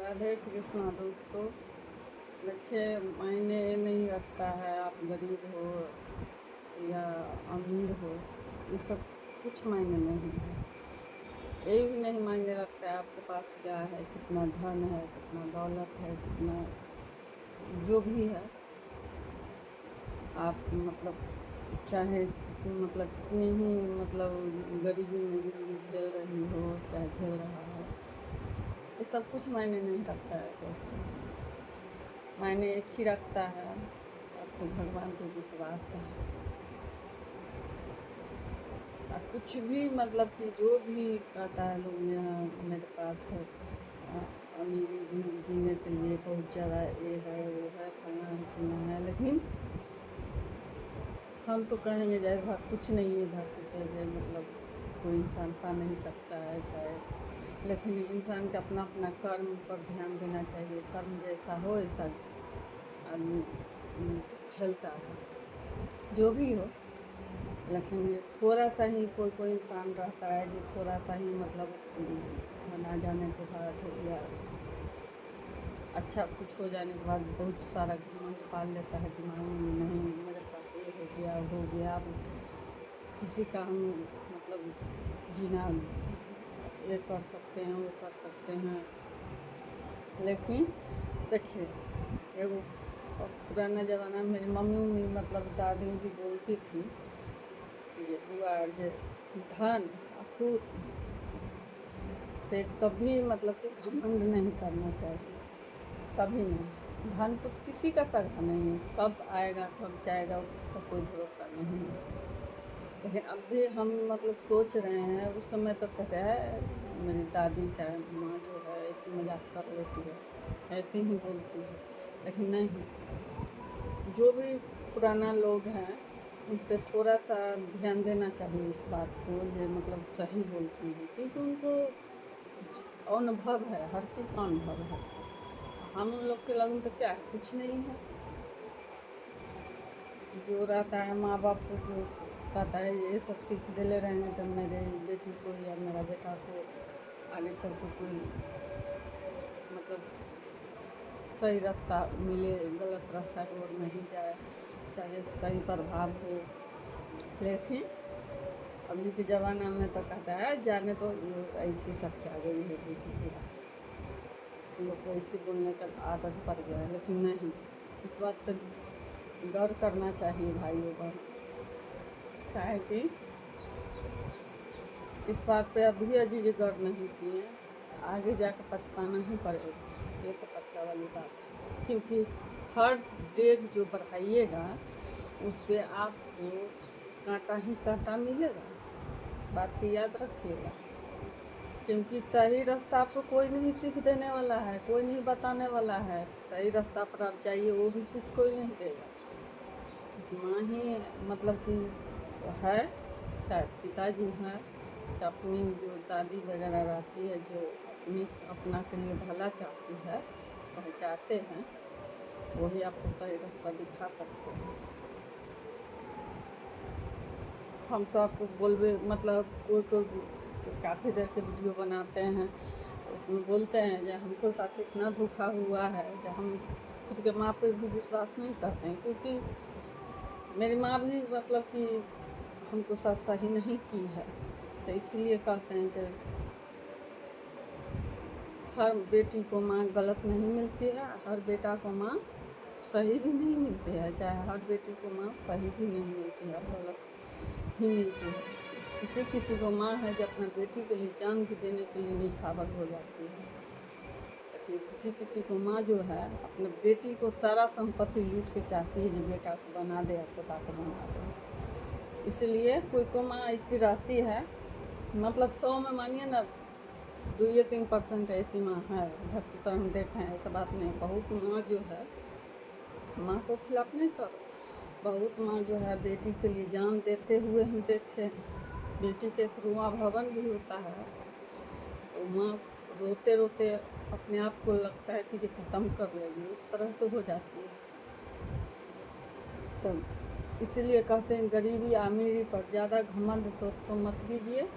राधे कृष्णा दोस्तों। देखिए, मायने नहीं रखता है आप गरीब हो या अमीर हो, ये सब कुछ मायने नहीं है। ये भी नहीं मायने रखता है आपके पास क्या है, कितना धन है, कितना दौलत है, कितना जो भी है। आप चाहे कितनी ही गरीबी में ज़िंदगी झेल रही हो, चाहे झेल रहा हो, ये सब कुछ मायने नहीं रखता है दोस्तों। मायने एक ही रखता है, आपको भगवान पे विश्वास है। कुछ भी कि जो भी कहता है लोग, यहाँ मेरे पास अमीरी ज़िंदगी जीने के लिए बहुत ज़्यादा ये है वो है, फलना है चिलना है, लेकिन हम तो कहेंगे जैसे भाग कुछ नहीं है धरती पे, कोई इंसान पा नहीं सकता है चाहे, लेकिन इंसान का अपना अपना कर्म पर ध्यान देना चाहिए। कर्म जैसा हो ऐसा आदमी झेलता है, जो भी हो। लेकिन थोड़ा सा ही कोई इंसान रहता है जो थोड़ा सा ही ना जाने के बाद या अच्छा कुछ हो जाने के बाद बहुत सारा घमंड पाल लेता है दिमाग में, नहीं मेरे पास ये हो गया। अब किसी का हम जीना ये कर सकते हैं वो कर सकते हैं। लेकिन देखिए, एगो पुराना ज़माना में मेरी मम्मी दादी उदी बोलती थी जे बुआ जे धन अपूत पे कभी कि घमंड नहीं करना चाहिए, कभी नहीं। धन तो किसी का सगा नहीं है, कब आएगा कब जाएगा उसका कोई भरोसा नहीं है। लेकिन अब भी हम सोच रहे हैं, उस समय तो कहते हैं मेरी दादी चाहे माँ जो है ऐसे मजाक कर लेती है, ऐसे ही बोलती है, लेकिन नहीं, जो भी पुराना लोग हैं उन पर थोड़ा सा ध्यान देना चाहिए इस बात को, जो सही बोलती है, क्योंकि उनको अनुभव है, हर चीज़ का अनुभव है। हम लोग के लगन तो क्या है, कुछ नहीं है। जो रहता है माँ बाप को जो कहता है ये सब सीख देले रहेंगे तो मेरे बेटी को या मेरा बेटा को आगे चल के कोई सही रास्ता मिले, गलत रास्ता की ओर नहीं जाए, चाहे सही प्रभाव हो। लेकिन अभी के ज़माना में तो कहता है जाने तो ये ऐसी सठिया गई है बेटी पूरा, लोग को ऐसे बोलने का आदत पड़ गया है। लेकिन नहीं, इस बात पर गौर करना चाहिए भाइयों बहन, चाहे कि इस बात पे अभी अजीज गौर नहीं किए, आगे जाकर पछताना ही पड़ेगा, ये तो पक्का वाली बात है। क्योंकि हर डेग जो बढ़ाइएगा उस पर आपको कांटा ही कांटा मिलेगा, बात की याद रखिएगा। क्योंकि सही रास्ता आपको कोई नहीं सीख देने वाला है, कोई नहीं बताने वाला है। सही रास्ता पर आप जाइए, वो भी सीख कोई नहीं देगा। माँ ही कि है, चाहे पिताजी हैं, अपनी जो दादी वगैरह रहती है जो अपना के लिए भला चाहती है, चाहते हैं, वही आपको सही रास्ता दिखा सकते हैं। हम तो आपको बोलबे कोई तो काफ़ी देर के वीडियो बनाते हैं तो उसमें बोलते हैं जो हमको साथ इतना धोखा हुआ है, जो हम खुद के माँ पे भी विश्वास नहीं करते हैं। क्योंकि मेरी माँ भी कि हमको साथ सही नहीं की है, तो इसलिए कहते हैं कि हर बेटी को माँ गलत नहीं मिलती है, हर बेटा को माँ सही भी नहीं मिलती है, चाहे हर बेटी को माँ सही भी नहीं मिलती है, गलत ही मिलती है। किसी को माँ है जो अपना बेटी के लिए जान भी देने के लिए निछावर हो जाती है। लेकिन किसी को माँ जो है अपने बेटी को सारा संपत्ति लूट के चाहती है जो बेटा को बना दे या पोता को बना दे। इसलिए कोई को माँ ऐसी रहती है, 100 में मानिए ना 2-3% ऐसी माँ है धरती पर हम देखें, ऐसा बात नहीं। बहुत माँ जो है, माँ को खिलाफ नहीं करो, बहुत माँ जो है बेटी के लिए जान देते हुए हम देखे हैं। बेटी के रुआ भवन भी होता है तो माँ रोते रोते अपने आप को लगता है कि जो ख़त्म कर लेगी, उस तरह से हो जाती है। तो इसलिए कहते हैं गरीबी अमीरी पर ज़्यादा घमंड दोस्तों मत कीजिए।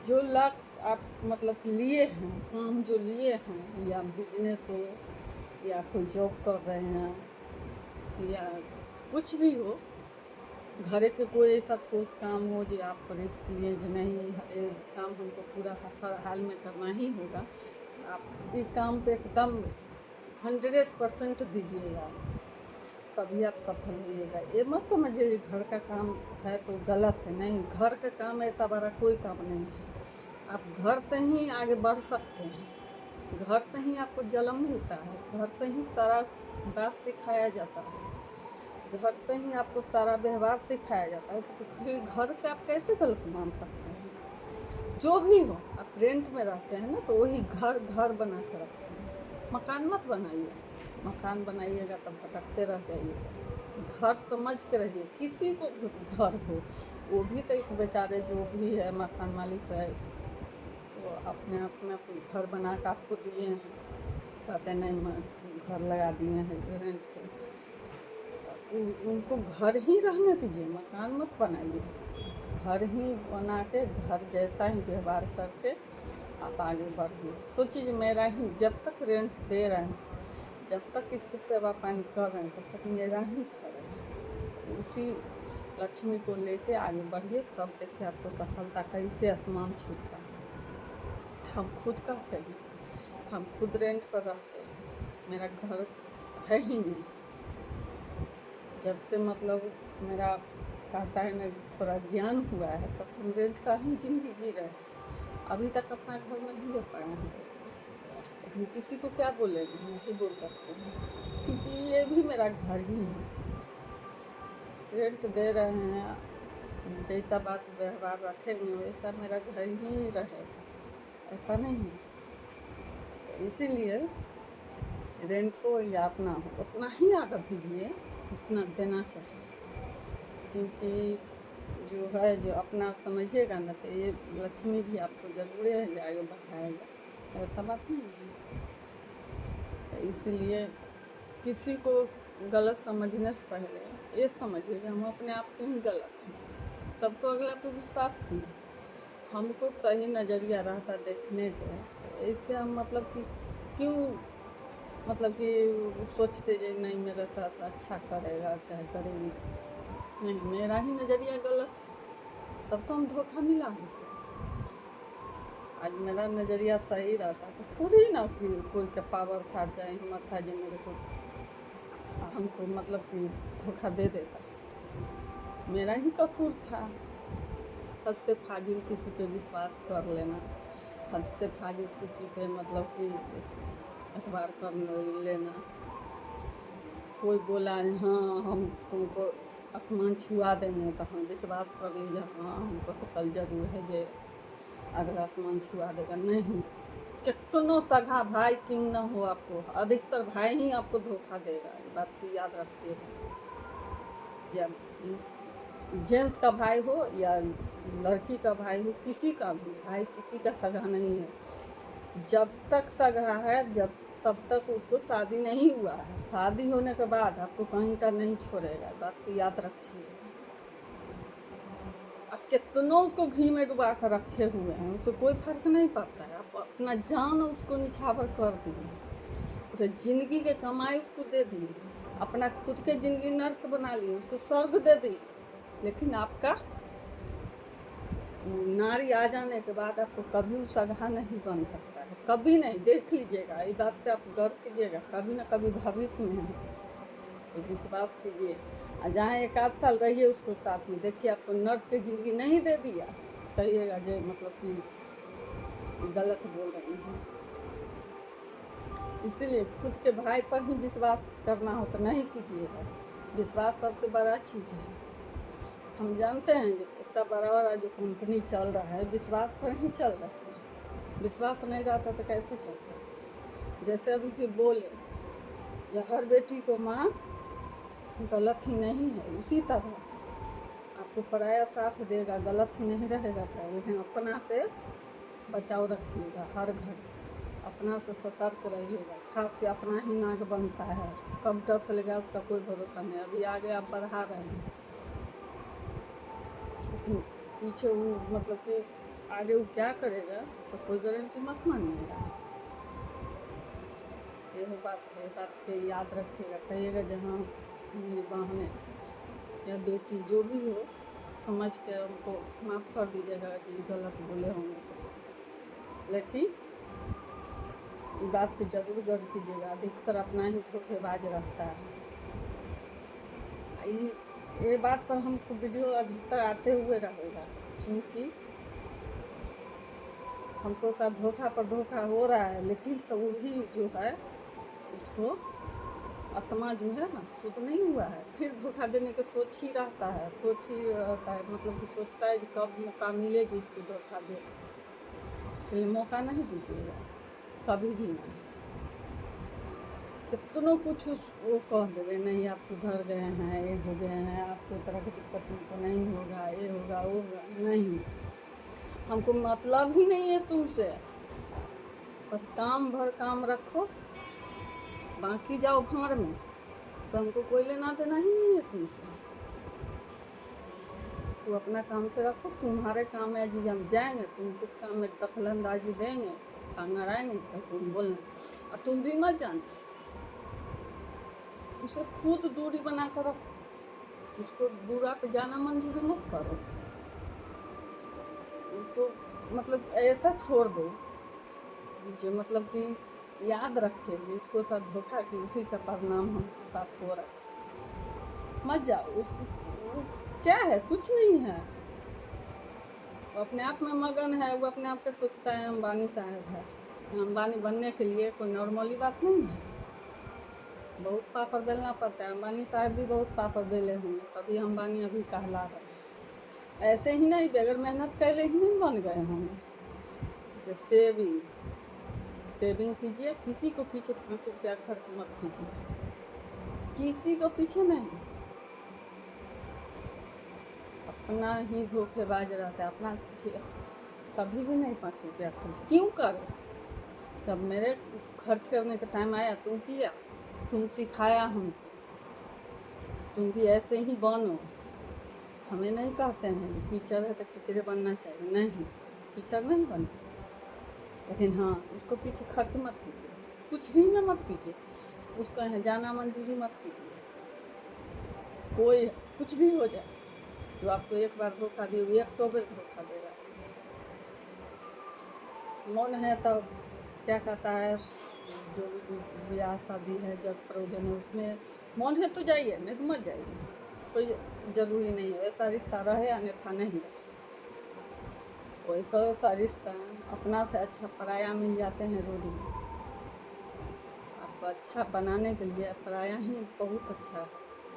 जो लक आप मतलब कि लिए हैं, काम जो लिए हैं, या बिजनेस हो या कोई जॉब कर रहे हैं या कुछ भी हो, घर के कोई ऐसा ठोस काम हो जो आप रिस्क लिए जो नहीं ये काम हमको पूरा हर हाल में करना ही होगा, आप ये काम पे एकदम 100% दीजिएगा, तभी आप सफल होइएगा। ये मत समझिए घर का काम है तो गलत है, नहीं, घर का काम ऐसा बड़ा कोई काम नहीं है। आप घर से ही आगे बढ़ सकते हैं, घर से ही आपको जन्म मिलता है, घर से ही सारा बात सिखाया जाता है, घर से ही आपको सारा व्यवहार सिखाया जाता है, तो फिर घर के आप कैसे गलत मान सकते हैं। जो भी हो, आप रेंट में रहते हैं ना, तो वही घर घर बना के रखते हैं, मकान मत बनाइए। मकान बनाइएगा तब भटकते रह जाइएगा। घर समझ के रहिए, किसी को घर हो, वो भी तो एक बेचारे जो भी है मकान मालिक है, तो अपने आप में घर बना के आपको दिए हैं, कहते नहीं घर लगा दिए हैं रेंट पे, तो उनको घर ही रहने दीजिए, मकान मत बनाइए। घर ही बना के, घर जैसा ही व्यवहार करके आप आगे बढ़िए। सोचिए मेरा ही जब तक रेंट दे रहे हैं, जब तक इसको सेवा पानी कर रहे हैं, तब तक मेरा ही घर है। उसी लक्ष्मी को लेके आगे बढ़िए, तब देखिए आपको सफलता कैसे आसमान छूता है। हम खुद कहते हैं, हम खुद रेंट पर रहते हैं, मेरा घर है ही नहीं। जब से मतलब मेरा कहता है ना थोड़ा ज्ञान हुआ है, तब हम रेंट का ही ज़िंदगी जी रहे हैं। अभी तक अपना घर नहीं ले पाए हैं दोस्तों, लेकिन किसी को क्या बोलेंगे, नहीं बोल सकते हैं, क्योंकि ये भी मेरा घर ही है। रेंट दे रहे हैं, जैसा बात व्यवहार रखेंगे वैसा मेरा घर ही रहेगा, ऐसा नहीं है। तो इसीलिए रेंट हो या अपना हो, उतना ही आदर दीजिए, उतना देना चाहिए, क्योंकि जो है जो अपना समझिएगा ना, तो ये लक्ष्मी भी आपको ज़रूर है आगे बढ़ाएगा, ऐसा बात नहीं है। तो इसीलिए किसी को गलत समझने से पहले ये समझिए कि हम अपने आप के ही गलत हैं, तब तो अगला पे विश्वास किए। हमको सही नज़रिया रहता देखने का, तो इससे हम मतलब कि क्यों मतलब कि सोचते जे नहीं मेरे साथ अच्छा करेगा चाहे करेगी, नहीं, मेरा ही नज़रिया गलत है, तब तो हम धोखा मिला हमको। आज मेरा नज़रिया सही रहता तो थोड़ी ना कि कोई का पावर था चाहे हिम्मत था जो मेरे को हमको मतलब कि धोखा दे देता, मेरा ही कसूर था। हद से फाजिल किसी पे विश्वास कर लेना, हद से फाजिल किसी पे मतलब कि एतबार कर लेना। कोई बोला हाँ हम तुमको आसमान छुआ देंगे, तो हम विश्वास कर लीजिए हाँ हमको तो कल जरूर है जो अगला आसमान छुआ देगा। नहीं, कितनों सगा भाई किंग ना हो, आपको अधिकतर भाई ही आपको धोखा देगा, ये बात की याद रखिएगा। या जेंट्स का भाई हो या लड़की का भाई हो, किसी का भी भाई किसी का सगा नहीं है। जब तक सगा है, जब तब तक उसको शादी नहीं हुआ है, शादी होने के बाद आपको कहीं का नहीं छोड़ेगा, बात की याद रखिएगा। अब कितनों उसको घी में डुबा कर रखे हुए हैं, उसको कोई फर्क नहीं पड़ता है। आप अपना जान उसको निछावर कर दिए, पूरे जिंदगी के कमाई उसको दे दिए, अपना खुद के जिंदगी नर्क बना लिए, उसको स्वर्ग दे दिए, लेकिन आपका नारी आ जाने के बाद आपको कभी सगा नहीं बन सकता है, कभी नहीं। देख लीजिएगा, ये बात पे आप गौर कीजिएगा, कभी ना कभी भविष्य में है, तो विश्वास कीजिए। और जहाँ 1 आध साल रहिए उसको साथ में, देखिए आपको नर्क की ज़िंदगी नहीं दे दिया, कहिएगा जो मतलब कि गलत बोल रही हैं। इसीलिए खुद के भाई पर ही विश्वास करना हो तो नहीं कीजिएगा, विश्वास सबसे बड़ा चीज़ है। हम जानते हैं जो इतना बड़ा जो कंपनी चल रहा है, विश्वास पर ही चल रहा है, विश्वास नहीं रहता तो कैसे चलता। जैसे अभी कि बोले जो हर बेटी को माँ गलत ही नहीं है, उसी तरह आपको पराया साथ देगा, गलत ही नहीं रहेगा पर, लेकिन अपना से बचाव रखिएगा। हर घर अपना से सतर्क रहिएगा, खास के अपना ही नाक बनता है, कब डर चलेगा उसका कोई भरोसा नहीं। अभी आगे आप बढ़ा रहे हैं, लेकिन पीछे वो मतलब कि आगे वो क्या करेगा तो कोई गारंटी मत मानिएगा। ये बात है, बात के याद रखिएगा, कहिएगा जहाँ मेरी बहनें या बेटी जो भी हो समझ के उनको माफ़ कर दीजिएगा जी गलत बोले होंगे तो, लेकिन बात पे जरूर गौर कीजिएगा। अधिकतर अपना ही धोखेबाज रहता है। ये बात पर हमको वीडियो अधिकतर आते हुए रहेगा, क्योंकि हमको साथ धोखा पर धोखा हो रहा है, लेकिन तो वो भी जो है उसको आत्मा जो है ना शुद्ध नहीं हुआ है, फिर धोखा देने का सोच ही रहता है, मतलब कि सोचता है कि कब मौका मिलेगी इसको धोखा दे, इसलिए मौका नहीं दीजिएगा कभी भी नहीं। कितनों कुछ वो कह देवे नहीं आप सुधर गए हैं, ये हो गए हैं, आपको तरह की दिक्कत तुमको नहीं होगा, ये होगा वो होगा, नहीं, हमको मतलब ही नहीं है तुमसे, बस काम भर काम रखो, बाकी जाओ भाड़ में, तो हमको कोई लेना देना ही नहीं है तुमसे। तो अपना काम से रखो, तुम्हारे काम में जी हम जाएंगे, तुमको काम में दखलंदाजी देंगे, टांगा आएंगे तो तुम बोलना, और तुम भी मत जाना, उसे खुद दूरी बना कर रखो, उसको बुरा पे जाना मंजूरी मत करो, उसको मतलब ऐसा छोड़ दो जो मतलब कि याद रखे जिसको साथ धोखा की उसी का परिणाम हमके साथ हो रहा है। मत जाओ, उसको क्या है, कुछ नहीं है, वो अपने आप में मगन है, वो अपने आप को सोचता है अंबानी साहब है। अंबानी बनने के लिए कोई नॉर्मली बात नहीं है, बहुत पापड़ बेलना पड़ता है। अंबानी साहब भी बहुत पापड़ बेले होंगे तभी अंबानी अभी कहला रहे हैं। ऐसे ही नहीं, बगैर मेहनत कैले ही नहीं बन गए होंगे। जैसे सेविंग कीजिए, किसी को पीछे 5 रुपया खर्च मत कीजिए, किसी को पीछे नहीं, अपना ही धोखेबाज रहता है, अपना पीछे कभी भी नहीं 5 रुपया खर्च क्यों करो। जब मेरे खर्च करने का टाइम आया तुम किया, तुम सिखाया हमको, तुम भी ऐसे ही बनो। हमें नहीं कहते हैं टीचर है तो टीचर बनना चाहिए, नहीं, टीचर नहीं बने, लेकिन हाँ उसको पीछे खर्च मत कीजिए, कुछ भी में मत कीजिए, उसको है जाना मंजूरी मत कीजिए। कोई कुछ भी हो जाए, जो आपको एक बार धोखा दे वो 100 बार धोखा देगा। मन है तब क्या कहता है, जो ब्याह शादी है जग प्रयोजन है उसमें मन है तो जाइए, नहीं तो मत जाइए, कोई ज़रूरी नहीं है, ऐसा रिश्ता रहे अन्यथा नहीं रहे। वैसा रिश्ता अपना से अच्छा पराया मिल जाते हैं रोड में। आपको अच्छा बनाने के लिए पराया ही बहुत अच्छा है,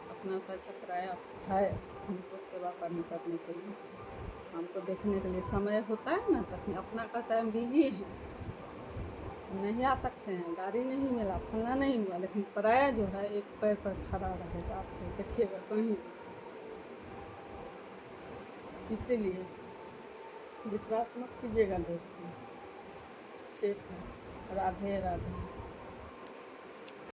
अपना से अच्छा पराया है हमको सेवा करने के लिए, हमको देखने के लिए समय होता है ना, तब अपना कहता है हम बिजी हैं, नहीं आ सकते हैं, गाड़ी नहीं मिला, फलना नहीं हुआ, लेकिन पराया जो है एक पैर पर खड़ा रहेगा, आपको देखिएगा कहीं भी। इसीलिए विश्वास मत कीजिएगा दोस्तों। ठीक है, राधे राधे।